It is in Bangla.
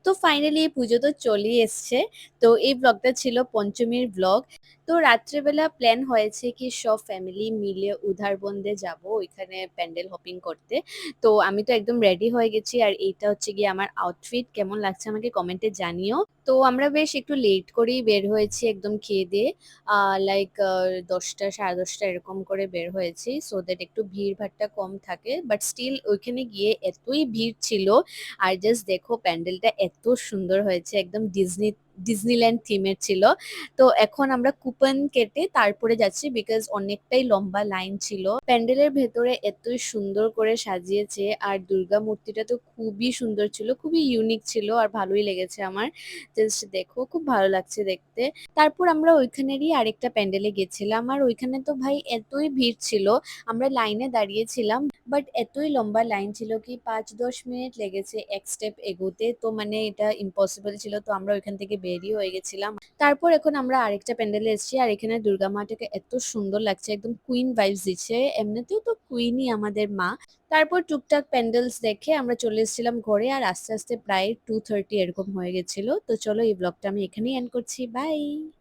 তো ফাইনালি পুজো তো চলেই এসছে। তো এই ব্লগটা ছিল পঞ্চমীর ব্লগ। তো রাত্রেবেলা প্ল্যান হয়েছে কি সব ফ্যামিলি মিলে উধারবন্দে যাব ওইখানে প্যান্ডেল হপিং করতে। তো আমি তো একদম রেডি হয়ে গেছি আর এইটা হচ্ছে গিয়ে আমার আউটফিট। কেমন লাগছে আমাকে কমেন্টে জানিও। তো আমরা বেশ একটু লেট করেই বের হয়েছি একদম খেয়ে দিয়ে। লাইক 10টা 10:30 এরকম করে বের হয়েছি সো দ্যাট একটু ভিড় ভাট্টা কম থাকে। বাট স্টিল ওইখানে গিয়ে এতই ভিড় ছিল। আর জাস্ট দেখো প্যান্ডেলটা এত সুন্দর হয়েছে একদম ডিজনিল্যান্ড থিমের ছিল। তো এখন আমরা কুপন কেটে তারপরে যাচ্ছি বিকজ অনেকটাই লম্বা লাইন ছিল। প্যান্ডেলের ভেতরে এতই সুন্দর করে সাজিয়েছে আর দুর্গা মূর্তিটা তো খুবই সুন্দর ছিল, খুবই ইউনিক ছিল আর ভালোই লেগেছে আমার। জাস্ট দেখো খুব ভালো লাগছে দেখতে। তারপর আমরা ওইখানেরই আরেকটা প্যান্ডেলে গেছিলাম আর ওইখানে তো ভাই এতই ভিড় ছিল। আমরা লাইনে দাঁড়িয়েছিলাম বাট এতই লম্বা লাইন ছিল কি 5-10 মিনিট লেগেছে এক স্টেপ এগোতে। তো মানে এটা ইম্পসিবল ছিল, তো আমরা ওইখান থেকে বেরিয়ে হয়ে গেছিলাম। তারপর এখন আমরা আরেকটা প্যান্ডেলে এসেছি আর এখানে দুর্গা মাটাকে এত সুন্দর লাগছে, একদম কুইন ভাইবস দিচ্ছে। এমনিতেও তো কুইনই আমাদের মা। তারপর টুকটাক প্যান্ডেলস দেখে আমরা চলে এসেছিলাম ঘরে আর আস্তে আস্তে প্রায় 2:30 এরকম হয়ে গেছিল। তো চলো এই ব্লগটা আমি এখানেই এন্ড করছি, বাই।